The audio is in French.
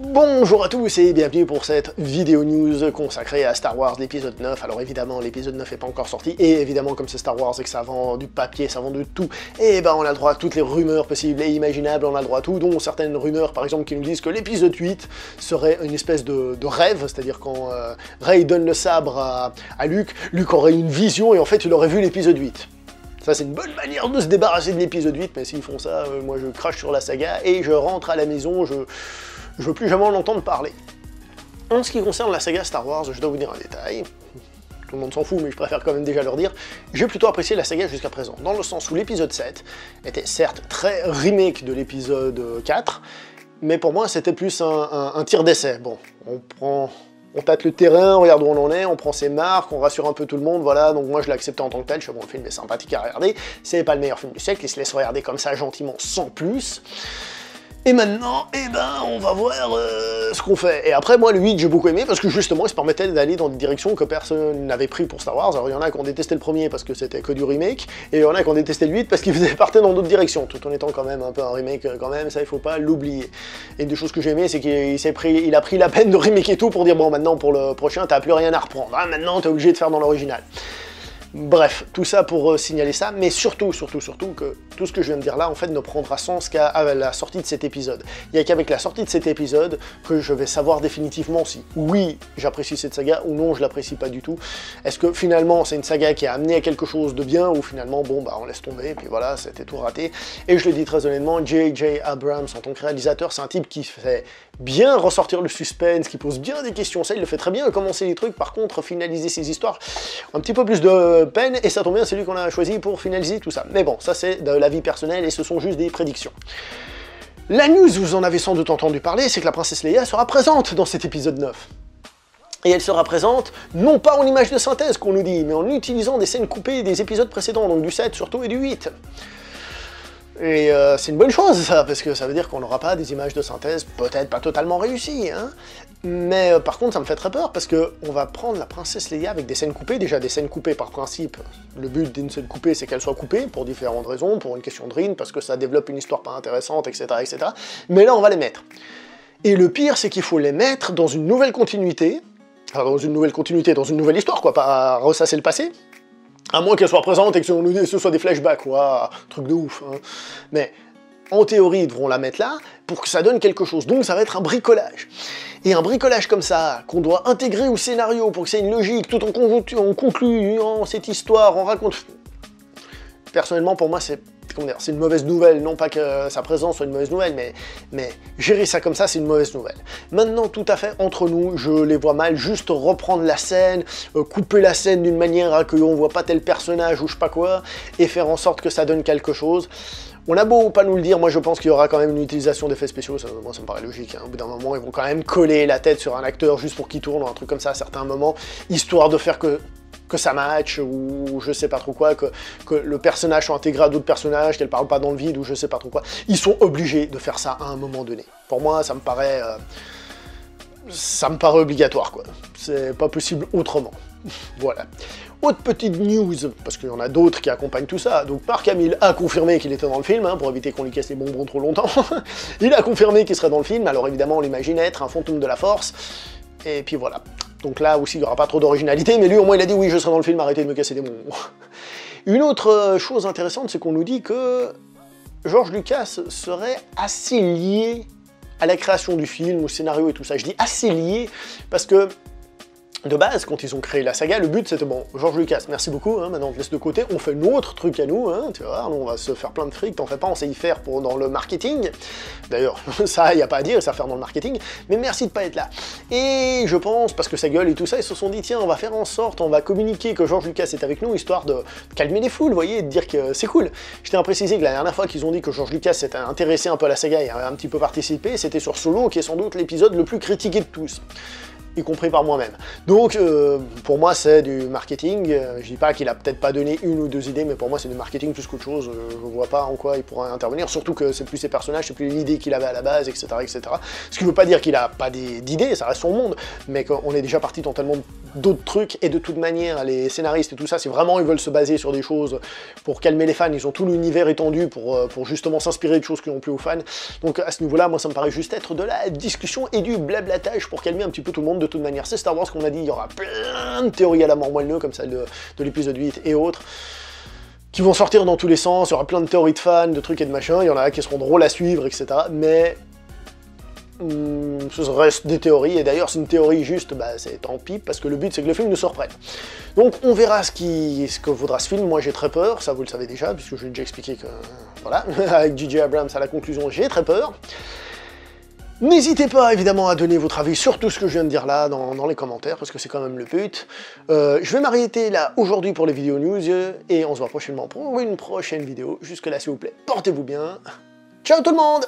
Bonjour à tous et bienvenue pour cette vidéo news consacrée à Star Wars l'épisode 9. Alors évidemment l'épisode 9 n'est pas encore sorti et évidemment comme c'est Star Wars et que ça vend du papier, ça vend de tout, et ben on a le droit à toutes les rumeurs possibles et imaginables, on a le droit à tout, dont certaines rumeurs par exemple qui nous disent que l'épisode 8 serait une espèce de rêve, c'est-à-dire quand Rey donne le sabre à Luke, Luke aurait une vision et en fait il aurait vu l'épisode 8. Ça c'est une bonne manière de se débarrasser de l'épisode 8, mais s'ils font ça, moi je crache sur la saga et je rentre à la maison, je veux plus jamais en entendre parler. En ce qui concerne la saga Star Wars, je dois vous dire un détail, tout le monde s'en fout mais je préfère quand même déjà leur dire, j'ai plutôt apprécié la saga jusqu'à présent, dans le sens où l'épisode 7 était certes très remake de l'épisode 4, mais pour moi c'était plus un tir d'essai. Bon, on tâte le terrain, on regarde où on en est, on prend ses marques, on rassure un peu tout le monde, voilà, donc moi je l'ai accepté en tant que tel, je suis bon, le film est sympathique à regarder, c'est pas le meilleur film du siècle, il se laisse regarder comme ça gentiment, sans plus. Et maintenant, eh ben, on va voir ce qu'on fait. Et après, moi, le 8, j'ai beaucoup aimé, parce que justement, il se permettait d'aller dans des directions que personne n'avait pris pour Star Wars. Alors, il y en a qui ont détesté le premier parce que c'était que du remake, et il y en a qui ont détesté le 8 parce qu'il faisait partir dans d'autres directions, tout en étant quand même un peu un remake quand même, ça, il faut pas l'oublier. Et une des choses que j'ai aimé, c'est qu'il a pris la peine de remaker tout pour dire, bon, maintenant, pour le prochain, t'as plus rien à reprendre. Hein, maintenant, t'es obligé de faire dans l'original. Bref, tout ça pour signaler ça, mais surtout que tout ce que je viens de dire là, en fait, ne prendra sens qu'à la sortie de cet épisode. Il n'y a qu'avec la sortie de cet épisode que je vais savoir définitivement si, oui, j'apprécie cette saga, ou non, je l'apprécie pas du tout. Est-ce que finalement, c'est une saga qui a amené à quelque chose de bien, ou finalement, bon, bah, on laisse tomber, et puis voilà, c'était tout raté. Et je le dis très honnêtement, J.J. Abrams, en tant que réalisateur, c'est un type qui fait bien ressortir le suspense, qui pose bien des questions, ça, il le fait très bien, commencer les trucs, par contre, finaliser ses histoires, un petit peu plus de peine, et ça tombe bien, c'est lui qu'on a choisi pour finaliser tout ça. Mais bon, ça c'est de la vie personnelle, et ce sont juste des prédictions. La news, vous en avez sans doute entendu parler, c'est que la princesse Leia sera présente dans cet épisode 9. Et elle sera présente, non pas en image de synthèse qu'on nous dit, mais en utilisant des scènes coupées des épisodes précédents, donc du 7 surtout et du 8. Et c'est une bonne chose ça, parce que ça veut dire qu'on n'aura pas des images de synthèse, peut-être pas totalement réussies, hein. Mais par contre ça me fait très peur, parce que on va prendre la princesse Leia avec des scènes coupées, déjà des scènes coupées par principe, le but d'une scène coupée c'est qu'elle soit coupée, pour différentes raisons, pour une question de rythme, parce que ça développe une histoire pas intéressante, etc., etc. Mais là on va les mettre. Et le pire c'est qu'il faut les mettre dans une nouvelle continuité, enfin dans une nouvelle histoire quoi, pas à ressasser le passé, à moins qu'elle soit présente et que ce soit des flashbacks, quoi, truc de ouf. Hein. Mais en théorie, ils devront la mettre là pour que ça donne quelque chose. Donc ça va être un bricolage. Et un bricolage comme ça, qu'on doit intégrer au scénario pour que c'est une logique, tout en concluant cette histoire, on raconte... Personnellement, pour moi, c'est une mauvaise nouvelle. Non pas que sa présence soit une mauvaise nouvelle, mais gérer ça comme ça, c'est une mauvaise nouvelle. Maintenant, tout à fait, entre nous, je les vois mal juste reprendre la scène, couper la scène d'une manière à qu'on voit pas tel personnage ou je sais pas quoi, et faire en sorte que ça donne quelque chose. On a beau pas nous le dire, moi je pense qu'il y aura quand même une utilisation d'effets spéciaux, moi ça me paraît logique, hein. Au bout d'un moment ils vont quand même coller la tête sur un acteur juste pour qu'il tourne, ou un truc comme ça à certains moments, histoire de faire que ça match, ou je sais pas trop quoi, que le personnage soit intégré à d'autres personnages, qu'elle parle pas dans le vide, ou je sais pas trop quoi. Ils sont obligés de faire ça à un moment donné. Pour moi, ça me paraît obligatoire, quoi. C'est pas possible autrement. Voilà. Autre petite news, parce qu'il y en a d'autres qui accompagnent tout ça, donc Mark Hamill a confirmé qu'il était dans le film, hein, pour éviter qu'on lui casse les bonbons trop longtemps. Il a confirmé qu'il serait dans le film, alors évidemment on l'imagine être un fantôme de la force, et puis voilà. Donc là aussi il n'y aura pas trop d'originalité, mais lui au moins il a dit oui je serai dans le film, arrêtez de me casser des bonbons. Une autre chose intéressante, c'est qu'on nous dit que George Lucas serait assez lié à la création du film, au scénario et tout ça. Je dis assez lié, parce que de base, quand ils ont créé la saga, le but c'était bon, George Lucas, merci beaucoup, hein, maintenant on te laisse de côté, on fait notre truc à nous, hein, tu vois, nous on va se faire plein de fric, t'en fais pas, on sait y faire dans le marketing. D'ailleurs, ça, y a pas à dire, ça faire dans le marketing, mais merci de pas être là. Et je pense, parce que sa gueule et tout ça, ils se sont dit, tiens, on va faire en sorte, on va communiquer que George Lucas est avec nous, histoire de calmer les foules, vous voyez, et de dire que c'est cool. Je tiens à préciser que la dernière fois qu'ils ont dit que George Lucas s'était intéressé un peu à la saga et a un petit peu participé, c'était sur Solo, qui est sans doute l'épisode le plus critiqué de tous. y compris par moi-même. Donc, pour moi, c'est du marketing. Je dis pas qu'il a peut-être pas donné une ou deux idées, mais pour moi, c'est du marketing plus qu'autre chose. Je vois pas en quoi il pourrait intervenir, surtout que c'est plus ses personnages, c'est plus l'idée qu'il avait à la base, etc., etc. Ce qui veut pas dire qu'il a pas d'idées, ça reste son monde, mais qu'on est déjà parti dans tellement d'autres trucs, et de toute manière, les scénaristes et tout ça, si vraiment ils veulent se baser sur des choses pour calmer les fans, ils ont tout l'univers étendu pour justement s'inspirer de choses qui n'ont plus aux fans. Donc à ce niveau-là, moi ça me paraît juste être de la discussion et du blablatage pour calmer un petit peu tout le monde. De toute manière, c'est Star Wars qu'on a dit, il y aura plein de théories à la mort moelleux, comme celle de l'épisode 8 et autres, qui vont sortir dans tous les sens, il y aura plein de théories de fans, de trucs et de machins, il y en a qui seront drôles à suivre, etc. Mais ce reste des théories, et d'ailleurs c'est une théorie juste, bah c'est tant pis, parce que le but c'est que le film nous surprenne. Donc on verra ce que vaudra ce film. Moi j'ai très peur, ça vous le savez déjà, puisque je l'ai déjà expliqué que, voilà, avec J.J. Abrams à la conclusion, j'ai très peur. N'hésitez pas évidemment à donner votre avis sur tout ce que je viens de dire là dans les commentaires, parce que c'est quand même le but. Je vais m'arrêter là aujourd'hui pour les vidéos news, et on se voit prochainement pour une prochaine vidéo. Jusque là s'il vous plaît, portez-vous bien. Ciao tout le monde!